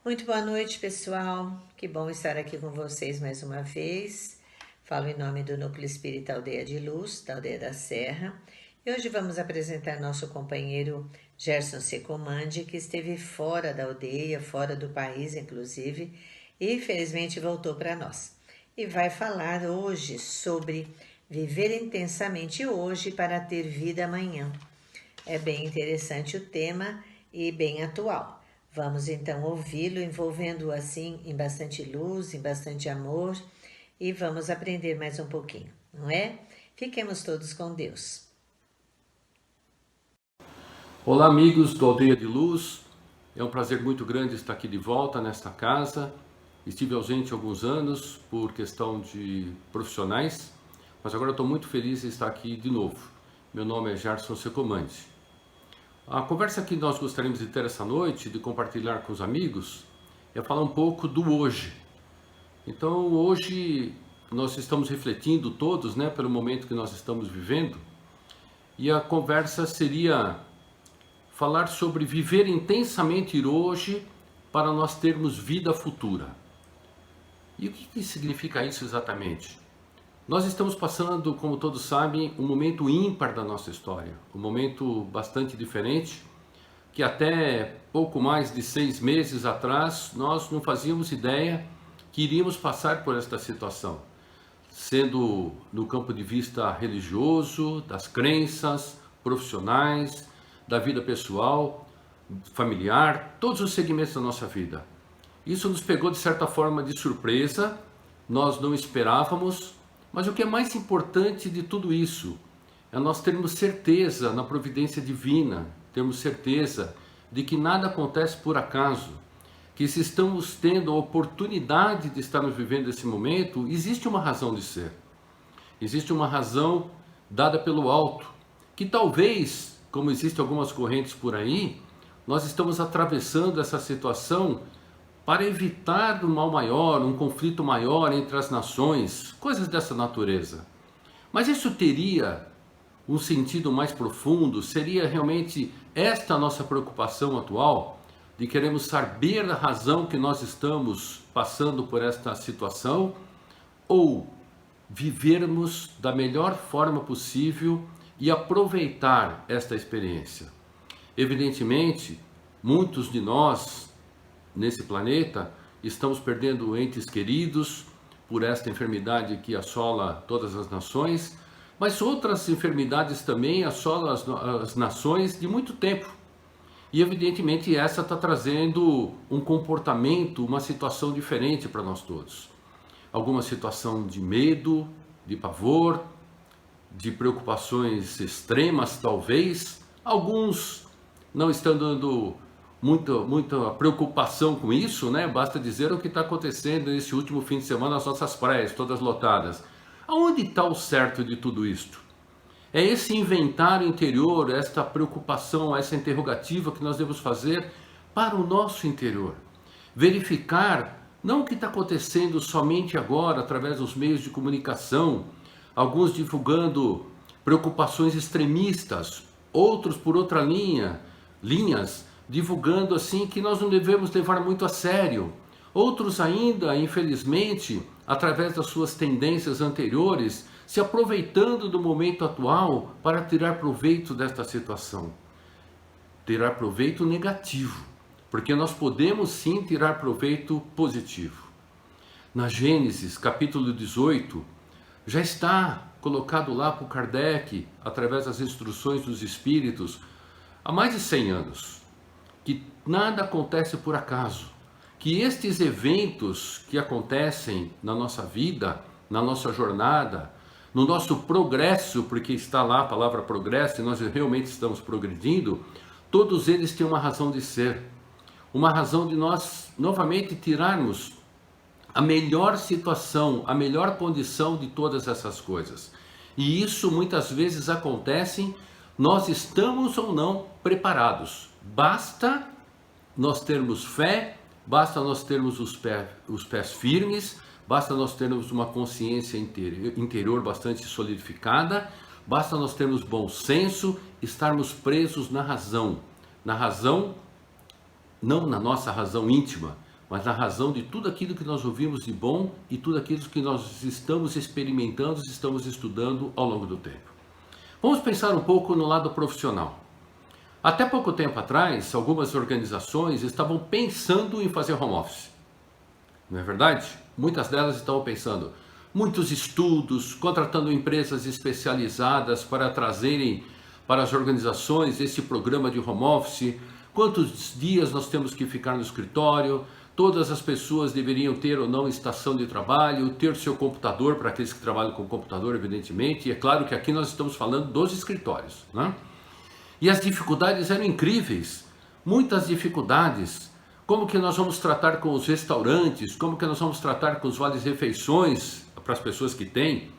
Muito boa noite, pessoal. Que bom estar aqui com vocês mais uma vez. Falo em nome do Núcleo Espírita Aldeia de Luz, da Aldeia da Serra. E hoje vamos apresentar nosso companheiro Gerson Secomandi, que esteve fora da aldeia, fora do país, inclusive, e infelizmente voltou para nós. E vai falar hoje sobre viver intensamente hoje para ter vida amanhã. É bem interessante o tema e bem atual. Vamos então ouvi-lo, envolvendo-o assim em bastante luz, em bastante amor, e vamos aprender mais um pouquinho, não é? Fiquemos todos com Deus. Olá, amigos do Aldeia de Luz. É um prazer muito grande estar aqui de volta nesta casa. Estive ausente alguns anos por questão de profissionais, mas agora estou muito feliz em estar aqui de novo. Meu nome é Gerson Secomandi. A conversa que nós gostaríamos de ter essa noite, de compartilhar com os amigos, é falar um pouco do hoje. Então, hoje nós estamos refletindo todos, pelo momento que nós estamos vivendo, e a conversa seria falar sobre viver intensamente hoje para nós termos vida futura. E o que significa isso exatamente? Nós estamos passando, como todos sabem, um momento ímpar da nossa história, um momento bastante diferente, que até pouco mais de 6 meses atrás nós não fazíamos ideia que iríamos passar por esta situação, sendo no campo de vista religioso, das crenças, profissionais, da vida pessoal, familiar, todos os segmentos da nossa vida. Isso nos pegou de certa forma de surpresa, nós não esperávamos. Mas o que é mais importante de tudo isso é nós termos certeza na providência divina, termos certeza de que nada acontece por acaso, que se estamos tendo a oportunidade de estarmos vivendo esse momento, existe uma razão de ser. Existe uma razão dada pelo alto, que talvez, como existem algumas correntes por aí, nós estamos atravessando essa situação para evitar um mal maior, um conflito maior entre as nações, coisas dessa natureza. Mas isso teria um sentido mais profundo? Seria realmente esta a nossa preocupação atual? De queremos saber a razão que nós estamos passando por esta situação? Ou vivermos da melhor forma possível e aproveitar esta experiência? Evidentemente, muitos de nós nesse planeta estamos perdendo entes queridos por esta enfermidade que assola todas as nações, mas outras enfermidades também assolam as nações de muito tempo. E evidentemente essa está trazendo um comportamento, uma situação diferente para nós todos. Alguma situação de medo, de pavor, de preocupações extremas talvez. Alguns não estão dando muita preocupação com isso, Basta dizer o que está acontecendo nesse último fim de semana nas nossas praias, todas lotadas. Aonde está o certo de tudo isto? É esse inventário interior, esta preocupação, essa interrogativa que nós devemos fazer para o nosso interior. Verificar não o que está acontecendo somente agora, através dos meios de comunicação, alguns divulgando preocupações extremistas, outros por outra linhas, divulgando assim que nós não devemos levar muito a sério. Outros ainda, infelizmente, através das suas tendências anteriores, se aproveitando do momento atual para tirar proveito desta situação. Tirar proveito negativo, porque nós podemos sim tirar proveito positivo. Na Gênesis, capítulo 18, já está colocado lá por Kardec, através das instruções dos Espíritos, há mais de 100 anos. Que nada acontece por acaso, que estes eventos que acontecem na nossa vida, na nossa jornada, no nosso progresso, porque está lá a palavra progresso e nós realmente estamos progredindo, todos eles têm uma razão de ser, uma razão de nós novamente tirarmos a melhor situação, a melhor condição de todas essas coisas. E isso muitas vezes acontece, nós estamos ou não preparados. Basta nós termos fé, basta nós termos os pés firmes, basta nós termos uma consciência interior bastante solidificada, basta nós termos bom senso, estarmos presos na razão, não na nossa razão íntima, mas na razão de tudo aquilo que nós ouvimos de bom e tudo aquilo que nós estamos experimentando, estamos estudando ao longo do tempo. Vamos pensar um pouco no lado profissional. Até pouco tempo atrás, algumas organizações estavam pensando em fazer home office. Não é verdade? Muitas delas estavam pensando, muitos estudos, contratando empresas especializadas para trazerem para as organizações esse programa de home office, quantos dias nós temos que ficar no escritório, todas as pessoas deveriam ter ou não estação de trabalho, ter seu computador, para aqueles que trabalham com computador, evidentemente, e é claro que aqui nós estamos falando dos escritórios, né? E as dificuldades eram incríveis, muitas dificuldades. Como que nós vamos tratar com os restaurantes, como que nós vamos tratar com os vales-refeições para as pessoas que têm,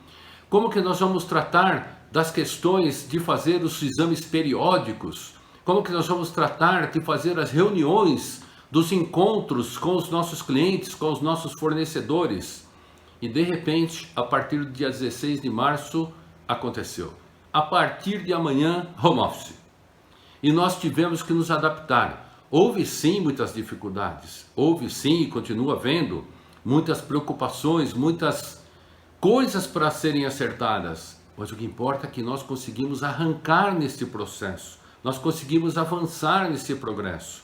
como que nós vamos tratar das questões de fazer os exames periódicos, como que nós vamos tratar de fazer as reuniões dos encontros com os nossos clientes, com os nossos fornecedores. E de repente, a partir do dia 16 de março, aconteceu. A partir de amanhã, home office. E nós tivemos que nos adaptar. Houve sim muitas dificuldades, houve sim e continua havendo muitas preocupações, muitas coisas para serem acertadas. Mas o que importa é que nós conseguimos arrancar nesse processo, nós conseguimos avançar nesse progresso.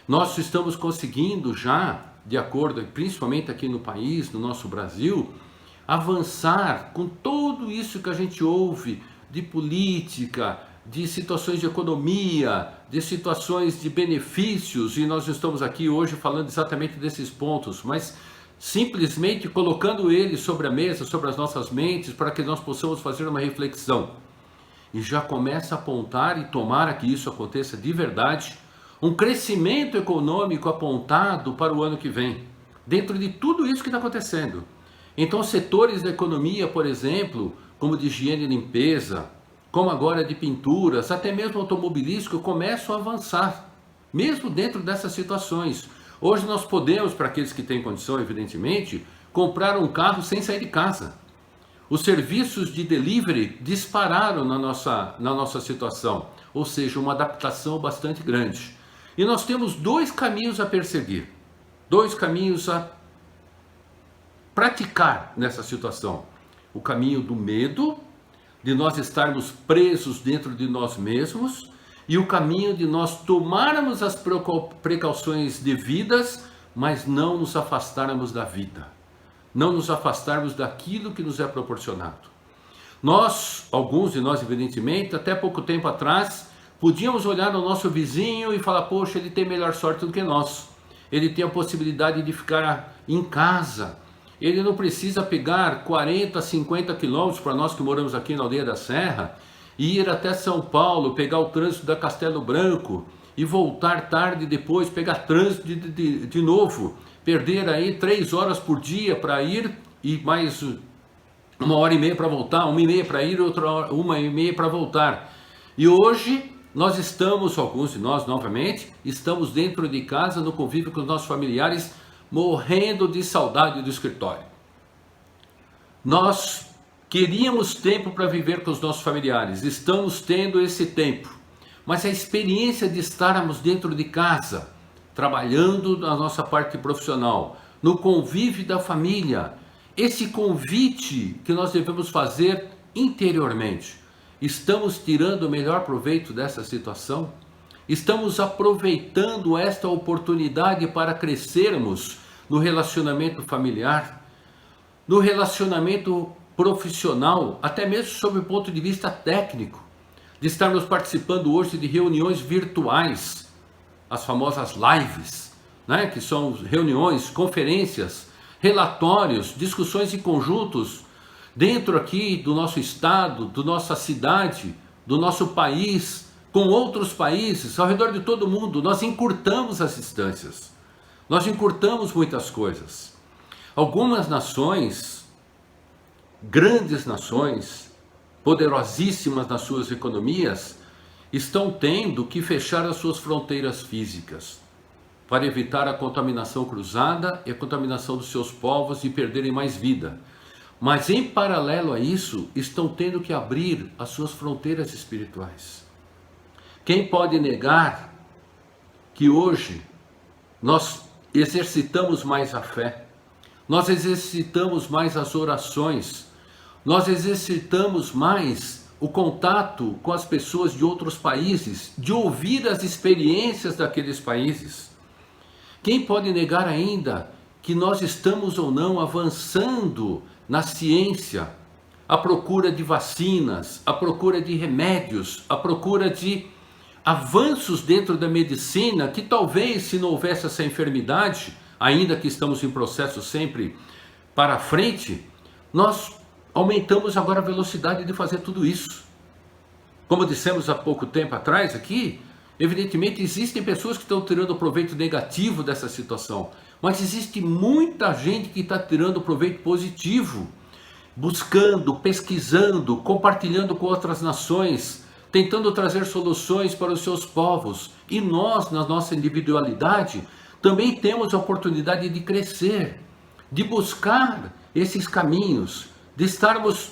Nós estamos conseguindo já, de acordo, principalmente aqui no país, no nosso Brasil, avançar com tudo isso que a gente ouve de política, de situações de economia, de situações de benefícios, e nós estamos aqui hoje falando exatamente desses pontos, mas simplesmente colocando eles sobre a mesa, sobre as nossas mentes, para que nós possamos fazer uma reflexão. E já começa a apontar, e tomara que isso aconteça de verdade, um crescimento econômico apontado para o ano que vem, dentro de tudo isso que está acontecendo. Então, setores da economia, por exemplo, como de higiene e limpeza, como agora de pinturas, até mesmo automobilístico, começam a avançar, mesmo dentro dessas situações. Hoje nós podemos, para aqueles que têm condição, evidentemente, comprar um carro sem sair de casa. Os serviços de delivery dispararam na nossa situação, ou seja, uma adaptação bastante grande. E nós temos dois caminhos a perseguir, dois caminhos a praticar nessa situação. O caminho do medo, de nós estarmos presos dentro de nós mesmos, e o caminho de nós tomarmos as precauções devidas, mas não nos afastarmos da vida, não nos afastarmos daquilo que nos é proporcionado. Nós, alguns de nós evidentemente, até pouco tempo atrás, podíamos olhar no nosso vizinho e falar, poxa, ele tem melhor sorte do que nós, ele tem a possibilidade de ficar em casa, ele não precisa pegar 40, 50 quilômetros para nós que moramos aqui na Aldeia da Serra, e ir até São Paulo, pegar o trânsito da Castelo Branco e voltar tarde depois, pegar trânsito de novo, perder aí 3 horas por dia para ir e mais 1h30 para voltar, 1h30 para ir, outra hora, 1h30 para voltar. E hoje nós estamos, alguns de nós novamente, estamos dentro de casa, no convívio com os nossos familiares, morrendo de saudade do escritório. Nós queríamos tempo para viver com os nossos familiares, estamos tendo esse tempo, mas a experiência de estarmos dentro de casa, trabalhando na nossa parte profissional, no convívio da família, esse convite que nós devemos fazer interiormente, estamos tirando o melhor proveito dessa situação? Estamos aproveitando esta oportunidade para crescermos no relacionamento familiar, no relacionamento profissional, até mesmo sob o ponto de vista técnico, de estarmos participando hoje de reuniões virtuais, as famosas lives, né, que são reuniões, conferências, relatórios, discussões em conjuntos, dentro aqui do nosso estado, da nossa cidade, do nosso país, com outros países, ao redor de todo mundo. Nós encurtamos as distâncias, nós encurtamos muitas coisas. Algumas nações, grandes nações, poderosíssimas nas suas economias, estão tendo que fechar as suas fronteiras físicas para evitar a contaminação cruzada e a contaminação dos seus povos e perderem mais vida. Mas em paralelo a isso, estão tendo que abrir as suas fronteiras espirituais. Quem pode negar que hoje nós exercitamos mais a fé, nós exercitamos mais as orações, nós exercitamos mais o contato com as pessoas de outros países, de ouvir as experiências daqueles países. Quem pode negar ainda que nós estamos ou não avançando na ciência, à procura de vacinas, à procura de remédios, à procura de avanços dentro da medicina, que talvez, se não houvesse essa enfermidade, ainda que estamos em processo sempre para frente, nós aumentamos agora a velocidade de fazer tudo isso. Como dissemos há pouco tempo atrás aqui, evidentemente existem pessoas que estão tirando proveito negativo dessa situação, mas existe muita gente que está tirando proveito positivo, buscando, pesquisando, compartilhando com outras nações, tentando trazer soluções para os seus povos. E nós, na nossa individualidade, também temos a oportunidade de crescer, de buscar esses caminhos, de estarmos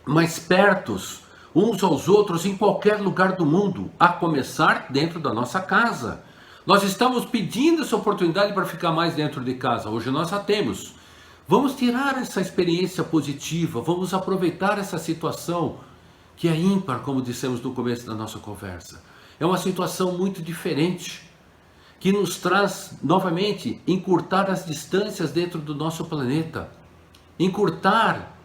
mais pertos uns aos outros em qualquer lugar do mundo, a começar dentro da nossa casa. Nós estamos pedindo essa oportunidade para ficar mais dentro de casa, hoje nós já temos. Vamos tirar essa experiência positiva, vamos aproveitar essa situação que é ímpar, como dissemos no começo da nossa conversa. É uma situação muito diferente, que nos traz, novamente, encurtar as distâncias dentro do nosso planeta, encurtar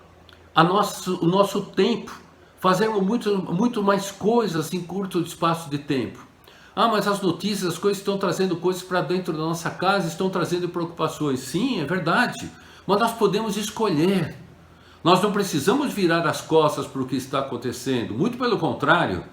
o nosso tempo, fazermos muito mais coisas em curto espaço de tempo. Ah, mas as notícias, as coisas estão trazendo coisas para dentro da nossa casa, estão trazendo preocupações. Sim, é verdade, mas nós podemos escolher. Nós não precisamos virar as costas para o que está acontecendo, muito pelo contrário,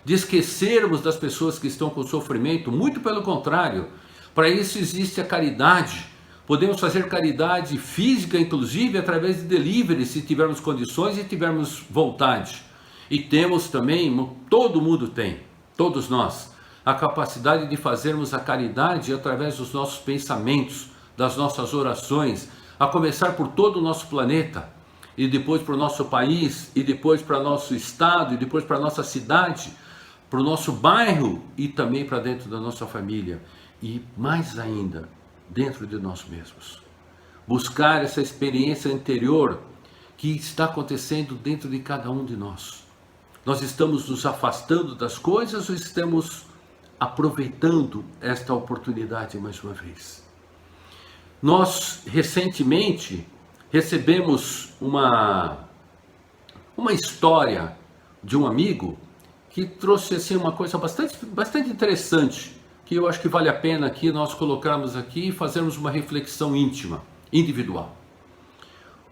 de esquecermos das pessoas que estão com sofrimento, muito pelo contrário. Para isso existe a caridade. Podemos fazer caridade física, inclusive, através de delivery, se tivermos condições e tivermos vontade. E temos também, todo mundo tem, todos nós, a capacidade de fazermos a caridade através dos nossos pensamentos, das nossas orações, a começar por todo o nosso planeta, e depois para o nosso país, e depois para o nosso estado, e depois para a nossa cidade, para o nosso bairro, e também para dentro da nossa família, e mais ainda, dentro de nós mesmos. Buscar essa experiência interior que está acontecendo dentro de cada um de nós. Nós estamos nos afastando das coisas ou estamos aproveitando esta oportunidade mais uma vez? Nós recentemente recebemos uma história de um amigo que trouxe assim uma coisa bastante interessante, que eu acho que vale a pena aqui nós colocarmos aqui e fazermos uma reflexão íntima, individual.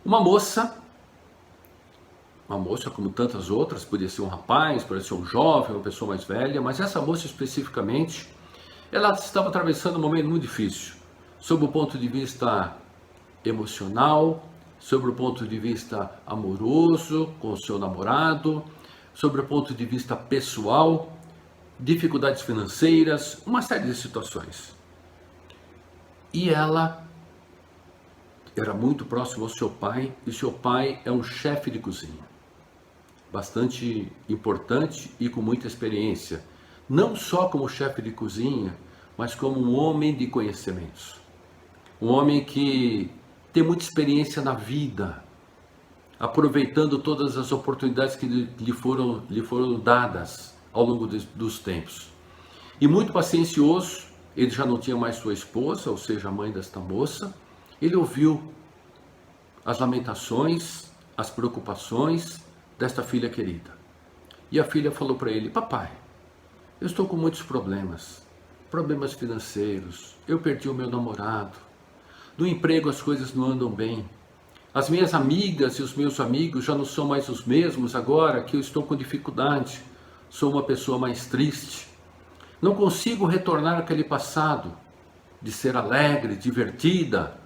Uma moça como tantas outras, podia ser um rapaz, podia ser um jovem, uma pessoa mais velha, mas essa moça especificamente, ela estava atravessando um momento muito difícil, sob o ponto de vista emocional, sobre o ponto de vista amoroso, com o seu namorado, sobre o ponto de vista pessoal, dificuldades financeiras, uma série de situações. E ela era muito próxima ao seu pai, e seu pai é um chefe de cozinha, bastante importante e com muita experiência, não só como chefe de cozinha, mas como um homem de conhecimentos, um homem que tem muita experiência na vida, aproveitando todas as oportunidades que lhe foram dadas ao longo dos tempos. E muito paciencioso, ele já não tinha mais sua esposa, ou seja, a mãe desta moça. Ele ouviu as lamentações, as preocupações desta filha querida. E a filha falou para ele: papai, eu estou com muitos problemas financeiros, eu perdi o meu namorado, no emprego as coisas não andam bem, as minhas amigas e os meus amigos já não são mais os mesmos agora que eu estou com dificuldade, sou uma pessoa mais triste, não consigo retornar àquele passado de ser alegre, divertida,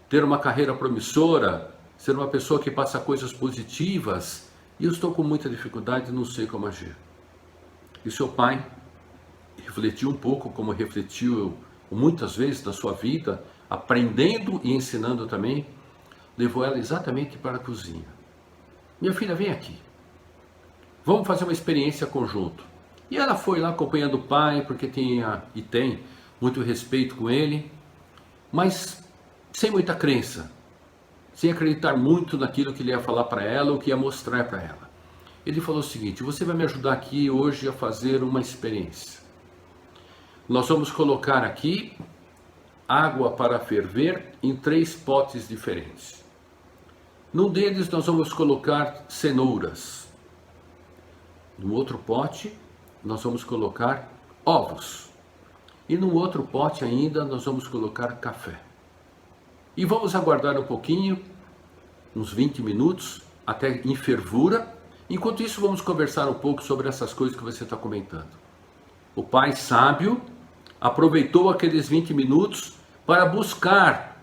ter uma carreira promissora, ser uma pessoa que passa coisas positivas, e eu estou com muita dificuldade e não sei como agir. E seu pai refletiu um pouco, como refletiu muitas vezes na sua vida, aprendendo e ensinando também, levou ela exatamente para a cozinha. Minha filha, vem aqui, vamos fazer uma experiência conjunto. E ela foi lá acompanhando o pai, porque tem muito respeito com ele. mas sem muita crença, sem acreditar muito naquilo que ele ia falar para ela ou que ia mostrar para ela. Ele falou o seguinte: você vai me ajudar aqui hoje a fazer uma experiência. Nós vamos colocar aqui água para ferver em 3 potes diferentes. Num deles nós vamos colocar cenouras. No outro pote nós vamos colocar ovos. E no outro pote ainda nós vamos colocar café. E vamos aguardar um pouquinho, uns 20 minutos, até em fervura. Enquanto isso, vamos conversar um pouco sobre essas coisas que você está comentando. O pai sábio aproveitou aqueles 20 minutos para buscar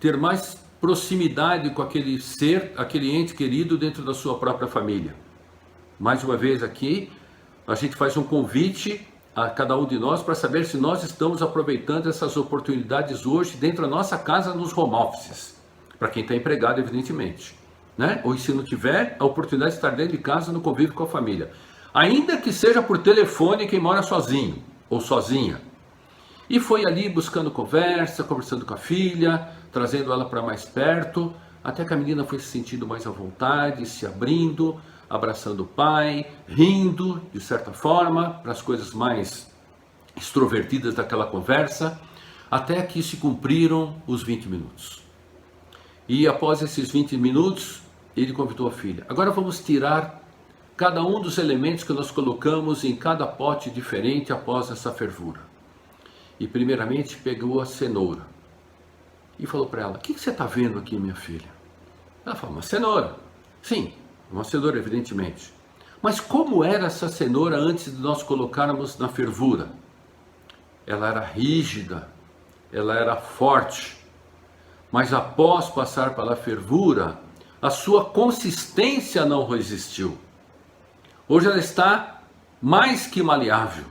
ter mais proximidade com aquele ser, aquele ente querido dentro da sua própria família. Mais uma vez aqui, a gente faz um convite a cada um de nós para saber se nós estamos aproveitando essas oportunidades hoje dentro da nossa casa nos home offices. Para quem está empregado, evidentemente, né? Ou se não tiver, a oportunidade de estar dentro de casa no convívio com a família. Ainda que seja por telefone quem mora sozinho ou sozinha. E foi ali buscando conversa, conversando com a filha, trazendo ela para mais perto, até que a menina foi se sentindo mais à vontade, se abrindo, abraçando o pai, rindo, de certa forma, para as coisas mais extrovertidas daquela conversa, até que se cumpriram os 20 minutos. E após esses 20 minutos, ele convidou a filha: agora vamos tirar cada um dos elementos que nós colocamos em cada pote diferente após essa fervura. E primeiramente pegou a cenoura e falou para ela: o que você está vendo aqui, minha filha? Ela falou: uma cenoura. Sim, uma cenoura, evidentemente. Mas como era essa cenoura antes de nós colocarmos na fervura? Ela era rígida, ela era forte, mas após passar pela fervura, a sua consistência não resistiu. Hoje ela está mais que maleável.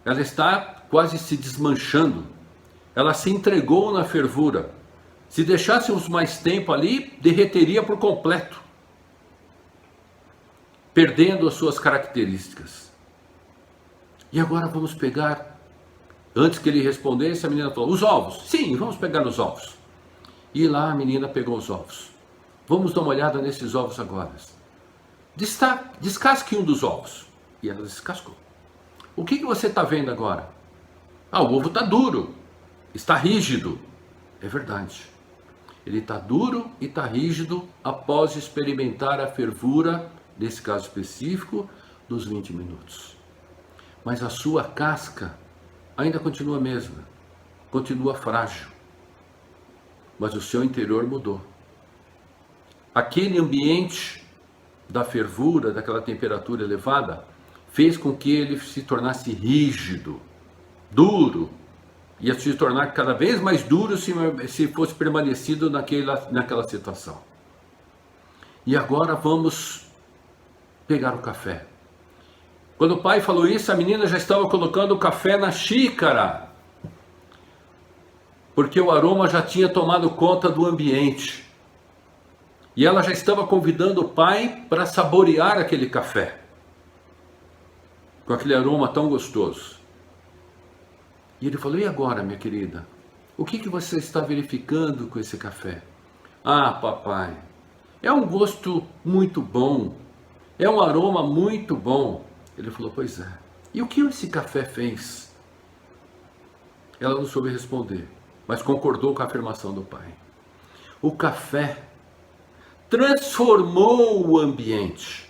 Ela está quase se desmanchando. Ela se entregou na fervura. Se deixássemos mais tempo ali, derreteria por completo, perdendo as suas características. E agora vamos pegar, antes que ele respondesse, a menina falou: os ovos. Sim, vamos pegar os ovos. E lá a menina pegou os ovos. Vamos dar uma olhada nesses ovos agora. Descasque um dos ovos. E ela descascou. O que você está vendo agora? Ah, o ovo está duro, está rígido. É verdade. Ele está duro e está rígido após experimentar a fervura, nesse caso específico, dos 20 minutos. Mas a sua casca ainda continua a mesma, continua frágil. Mas o seu interior mudou. Aquele ambiente da fervura, daquela temperatura elevada, fez com que ele se tornasse rígido, duro, ia se tornar cada vez mais duro se fosse permanecido naquela situação. E agora vamos pegar o café. Quando o pai falou isso, a menina já estava colocando o café na xícara, porque o aroma já tinha tomado conta do ambiente. E ela já estava convidando o pai para saborear aquele café, com aquele aroma tão gostoso. E ele falou: e agora, minha querida? O que você está verificando com esse café? Ah, papai, é um gosto muito bom, é um aroma muito bom. Ele falou: pois é. E o que esse café fez? Ela não soube responder, mas concordou com a afirmação do pai. O café transformou o ambiente.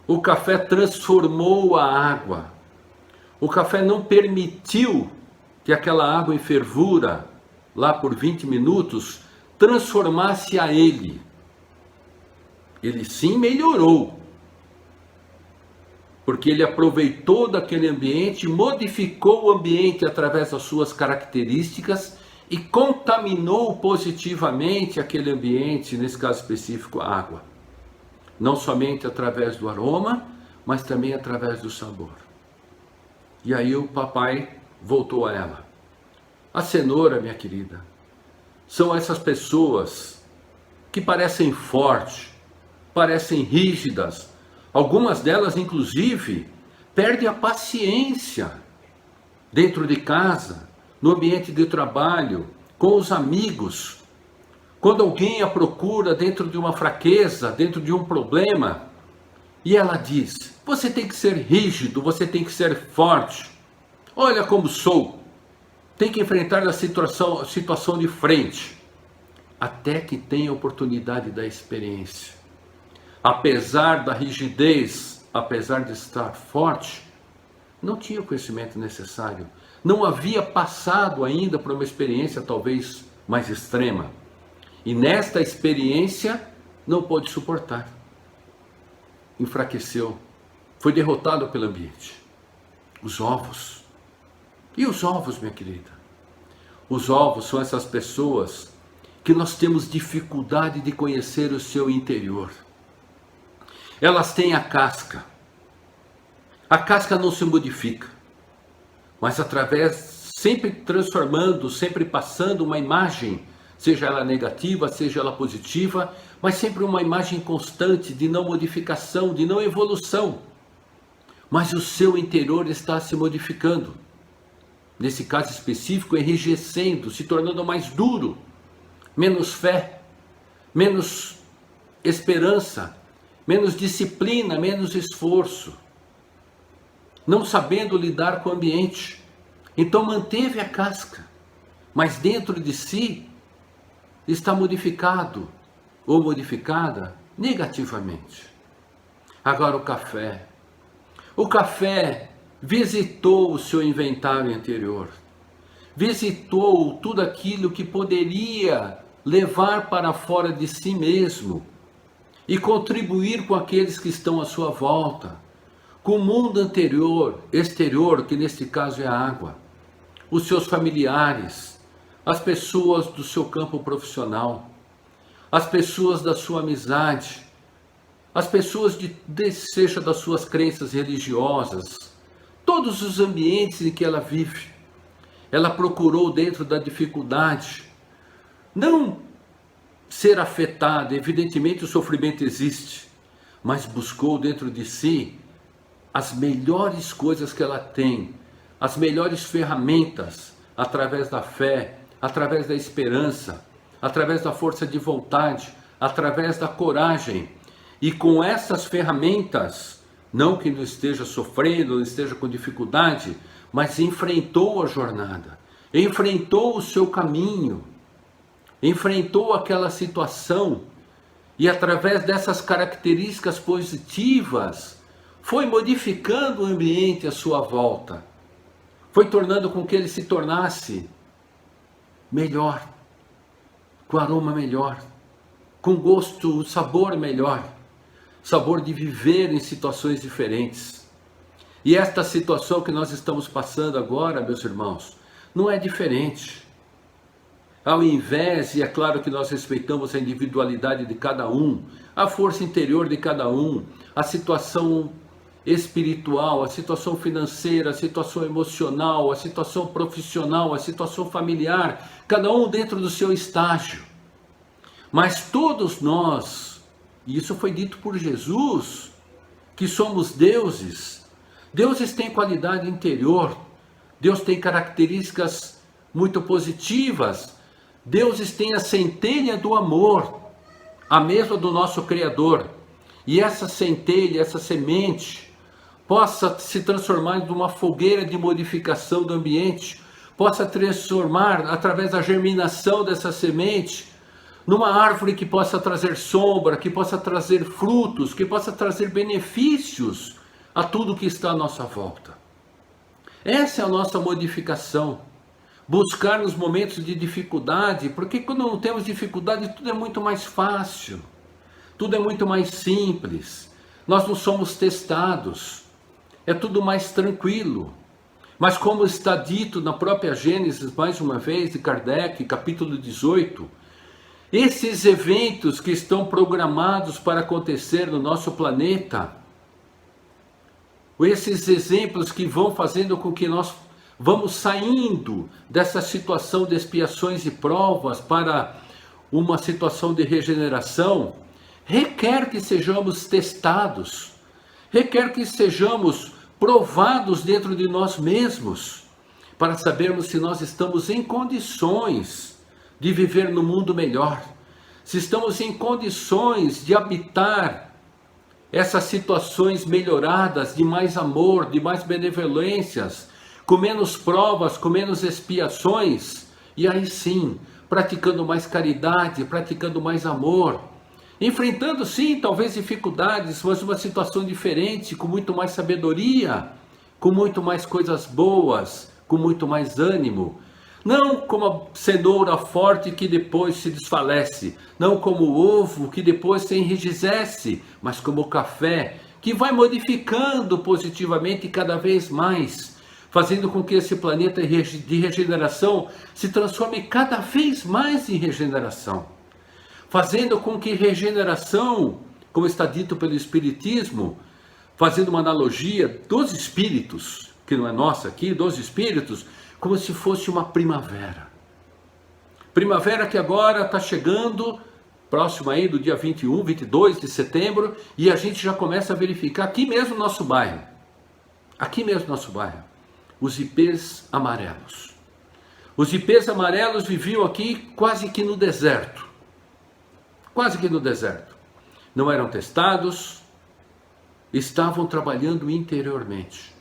O café transformou a água. O café não permitiu que aquela água em fervura, lá por 20 minutos, transformasse a ele. Ele sim melhorou, porque ele aproveitou daquele ambiente, modificou o ambiente através das suas características e contaminou positivamente aquele ambiente, nesse caso específico, a água. Não somente através do aroma, mas também através do sabor. E aí o papai voltou a ela: a cenoura, minha querida, são essas pessoas que parecem fortes, parecem rígidas. Algumas delas, inclusive, perdem a paciência dentro de casa, no ambiente de trabalho, com os amigos. Quando alguém a procura dentro de uma fraqueza, dentro de um problema, e ela diz: você tem que ser rígido, você tem que ser forte. Olha como sou. Tem que enfrentar a situação de frente, até que tenha a oportunidade da experiência. Apesar da rigidez, apesar de estar forte, não tinha o conhecimento necessário. Não havia passado ainda por uma experiência talvez mais extrema. E nesta experiência não pôde suportar. Enfraqueceu. Foi derrotado pelo ambiente. Os ovos. E os ovos, minha querida? Os ovos são essas pessoas que nós temos dificuldade de conhecer o seu interior. Elas têm a casca. A casca não se modifica, mas através, sempre transformando, sempre passando uma imagem, seja ela negativa, seja ela positiva, mas sempre uma imagem constante de não modificação, de não evolução. Mas o seu interior está se modificando. Nesse caso específico, enrijecendo, se tornando mais duro, menos fé, menos esperança, menos disciplina, menos esforço, não sabendo lidar com o ambiente. Então manteve a casca, mas dentro de si está modificado ou modificada negativamente. Agora o café. O café visitou o seu inventário interior, visitou tudo aquilo que poderia levar para fora de si mesmo e contribuir com aqueles que estão à sua volta, com o mundo exterior, que neste caso é a água, os seus familiares, as pessoas do seu campo profissional, as pessoas da sua amizade, as pessoas seja das suas crenças religiosas, todos os ambientes em que ela vive. Ela procurou dentro da dificuldade não ser afetada, evidentemente o sofrimento existe, mas buscou dentro de si as melhores coisas que ela tem, as melhores ferramentas, através da fé, através da esperança, através da força de vontade, através da coragem. E com essas ferramentas, não que não esteja sofrendo, não esteja com dificuldade, mas enfrentou a jornada, enfrentou o seu caminho, enfrentou aquela situação e através dessas características positivas, foi modificando o ambiente à sua volta, foi tornando com que ele se tornasse melhor, com aroma melhor, com gosto, sabor melhor, sabor de viver em situações diferentes. E esta situação que nós estamos passando agora, meus irmãos, não é diferente. Ao invés, e é claro que nós respeitamos a individualidade de cada um, a força interior de cada um, a situação espiritual, a situação financeira, a situação emocional, a situação profissional, a situação familiar, cada um dentro do seu estágio. Mas todos nós, e isso foi dito por Jesus, que somos deuses. Deuses têm qualidade interior, Deus tem características muito positivas, deuses têm a centelha do amor, a mesma do nosso Criador. E essa centelha, essa semente, possa se transformar em uma fogueira de modificação do ambiente, possa transformar, através da germinação dessa semente, numa árvore que possa trazer sombra, que possa trazer frutos, que possa trazer benefícios a tudo que está à nossa volta. Essa é a nossa modificação. Buscar nos momentos de dificuldade, porque quando não temos dificuldade, tudo é muito mais fácil, tudo é muito mais simples, nós não somos testados, é tudo mais tranquilo. Mas como está dito na própria Gênesis, mais uma vez, de Kardec, capítulo 18, esses eventos que estão programados para acontecer no nosso planeta, esses exemplos que vão fazendo com que nós vamos saindo dessa situação de expiações e provas para uma situação de regeneração, requer que sejamos testados, requer que sejamos provados dentro de nós mesmos, para sabermos se nós estamos em condições de viver no mundo melhor, se estamos em condições de habitar essas situações melhoradas de mais amor, de mais benevolências, com menos provas, com menos expiações, e aí sim, praticando mais caridade, praticando mais amor, enfrentando sim, talvez dificuldades, mas uma situação diferente, com muito mais sabedoria, com muito mais coisas boas, com muito mais ânimo. Não como a cenoura forte que depois se desfalece, não como o ovo que depois se enrijece, mas como o café que vai modificando positivamente cada vez mais, fazendo com que esse planeta de regeneração se transforme cada vez mais em regeneração, fazendo com que regeneração, como está dito pelo Espiritismo, fazendo uma analogia dos espíritos, que não é nossa aqui, dos espíritos, como se fosse uma primavera. Primavera que agora está chegando, próximo aí do dia 21, 22 de setembro, e a gente já começa a verificar aqui mesmo no nosso bairro, os ipês amarelos. Os ipês amarelos viviam aqui quase que no deserto. Não eram testados, estavam trabalhando interiormente.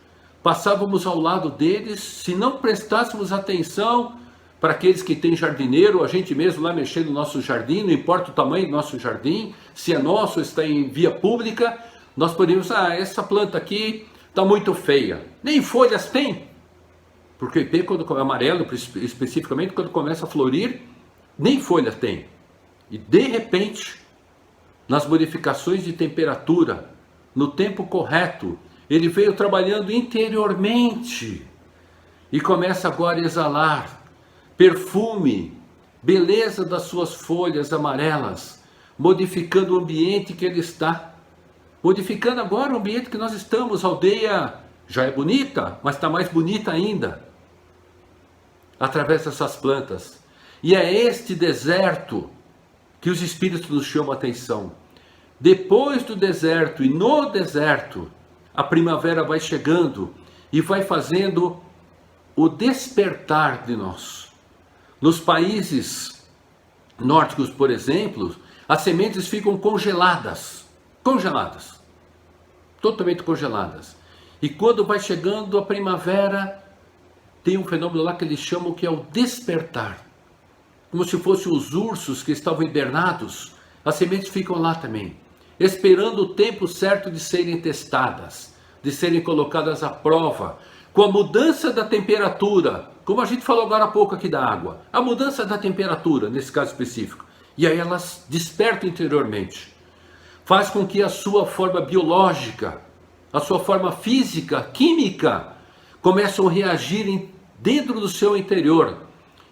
Passávamos ao lado deles, se não prestássemos atenção para aqueles que têm jardineiro, a gente mesmo lá mexendo no nosso jardim, não importa o tamanho do nosso jardim, se é nosso, está em via pública, nós poderíamos, essa planta aqui está muito feia, nem folhas tem, porque o ipê, quando é amarelo, especificamente, quando começa a florir, nem folhas tem. E de repente, nas modificações de temperatura, no tempo correto, ele veio trabalhando interiormente e começa agora a exalar perfume, beleza das suas folhas amarelas, modificando o ambiente que ele está, modificando agora o ambiente que nós estamos. A aldeia já é bonita, mas está mais bonita ainda, através dessas plantas. E é este deserto que os espíritos nos chamam a atenção. Depois do deserto e no deserto, a primavera vai chegando e vai fazendo o despertar de nós. Nos países nórdicos, por exemplo, as sementes ficam congeladas, totalmente congeladas. E quando vai chegando a primavera, tem um fenômeno lá que eles chamam que é o despertar. Como se fossem os ursos que estavam hibernados, as sementes ficam lá também, esperando o tempo certo de serem testadas, de serem colocadas à prova, com a mudança da temperatura, como a gente falou agora há pouco aqui da água, a mudança da temperatura, nesse caso específico, e aí elas despertam interiormente, faz com que a sua forma biológica, a sua forma física, química, começam a reagir dentro do seu interior,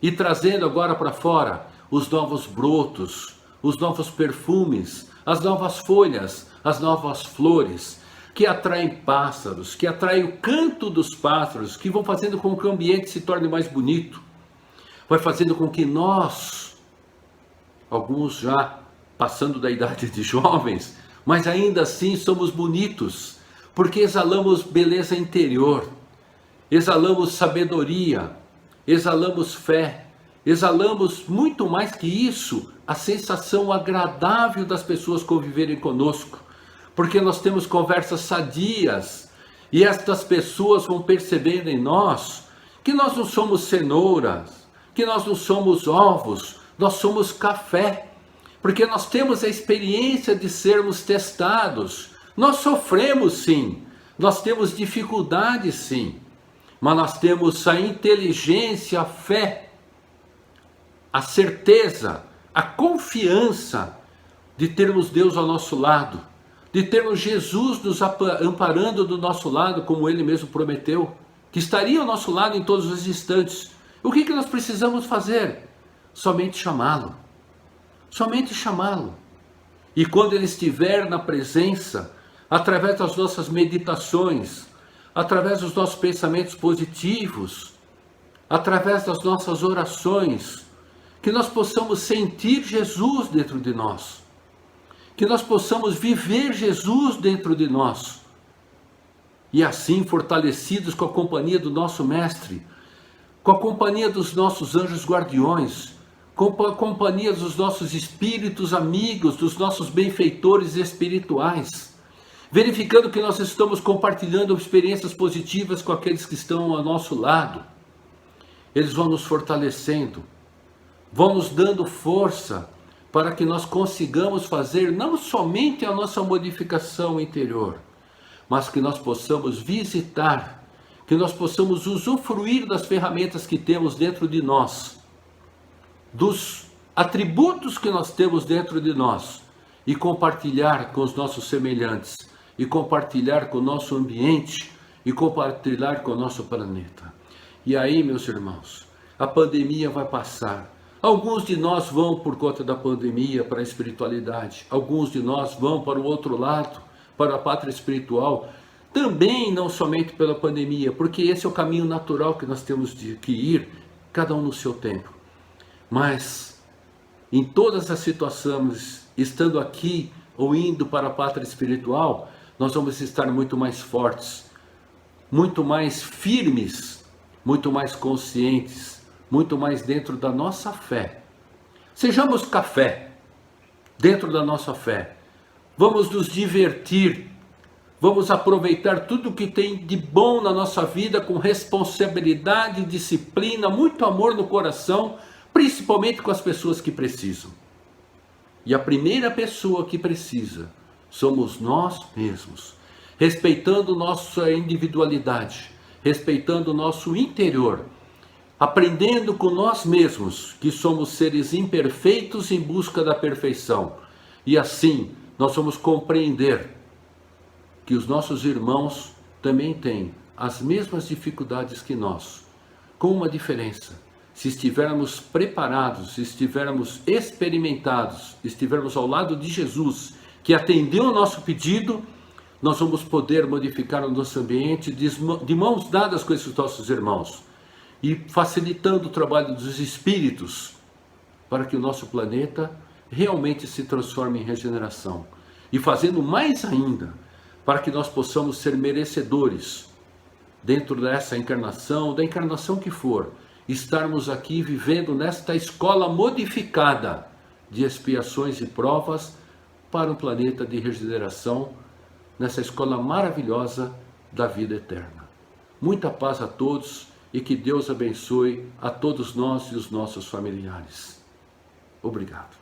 e trazendo agora para fora os novos brotos, os novos perfumes, as novas folhas, as novas flores, que atraem pássaros, que atraem o canto dos pássaros, que vão fazendo com que o ambiente se torne mais bonito, vai fazendo com que nós, alguns já passando da idade de jovens, mas ainda assim somos bonitos, porque exalamos beleza interior, exalamos sabedoria, exalamos fé, exalamos muito mais que isso, a sensação agradável das pessoas conviverem conosco, porque nós temos conversas sadias, e estas pessoas vão percebendo em nós que nós não somos cenouras, que nós não somos ovos, nós somos café, porque nós temos a experiência de sermos testados. Nós sofremos sim, nós temos dificuldades sim, mas nós temos a inteligência, a fé, a certeza, a confiança de termos Deus ao nosso lado, de termos Jesus nos amparando do nosso lado, como Ele mesmo prometeu, que estaria ao nosso lado em todos os instantes. O que nós precisamos fazer? Somente chamá-lo. Somente chamá-lo. E quando Ele estiver na presença, através das nossas meditações, através dos nossos pensamentos positivos, através das nossas orações, que nós possamos sentir Jesus dentro de nós, que nós possamos viver Jesus dentro de nós, e assim, fortalecidos com a companhia do nosso Mestre, com a companhia dos nossos anjos guardiões, com a companhia dos nossos espíritos amigos, dos nossos benfeitores espirituais, verificando que nós estamos compartilhando experiências positivas com aqueles que estão ao nosso lado. Eles vão nos fortalecendo, vão nos dando força para que nós consigamos fazer não somente a nossa modificação interior, mas que nós possamos visitar, que nós possamos usufruir das ferramentas que temos dentro de nós, dos atributos que nós temos dentro de nós, e compartilhar com os nossos semelhantes, e compartilhar com o nosso ambiente, e compartilhar com o nosso planeta. E aí, meus irmãos, a pandemia vai passar. Alguns de nós vão, por conta da pandemia, para a espiritualidade. Alguns de nós vão para o outro lado, para a pátria espiritual. Também não somente pela pandemia, porque esse é o caminho natural que nós temos que ir, cada um no seu tempo. Mas, em todas as situações, estando aqui ou indo para a pátria espiritual, nós vamos estar muito mais fortes, muito mais firmes, muito mais conscientes, muito mais dentro da nossa fé. Sejamos café, dentro da nossa fé. Vamos nos divertir, vamos aproveitar tudo que tem de bom na nossa vida com responsabilidade, disciplina, muito amor no coração, principalmente com as pessoas que precisam. E a primeira pessoa que precisa somos nós mesmos, respeitando nossa individualidade, respeitando o nosso interior, aprendendo com nós mesmos que somos seres imperfeitos em busca da perfeição. E assim nós vamos compreender que os nossos irmãos também têm as mesmas dificuldades que nós, com uma diferença. Se estivermos preparados, se estivermos experimentados, estivermos ao lado de Jesus, que atendeu o nosso pedido, nós vamos poder modificar o nosso ambiente de mãos dadas com esses nossos irmãos e facilitando o trabalho dos espíritos para que o nosso planeta realmente se transforme em regeneração e fazendo mais ainda para que nós possamos ser merecedores dentro dessa encarnação, da encarnação que for, estarmos aqui vivendo nesta escola modificada de expiações e provas para um planeta de regeneração, nessa escola maravilhosa da vida eterna. Muita paz a todos e que Deus abençoe a todos nós e os nossos familiares. Obrigado.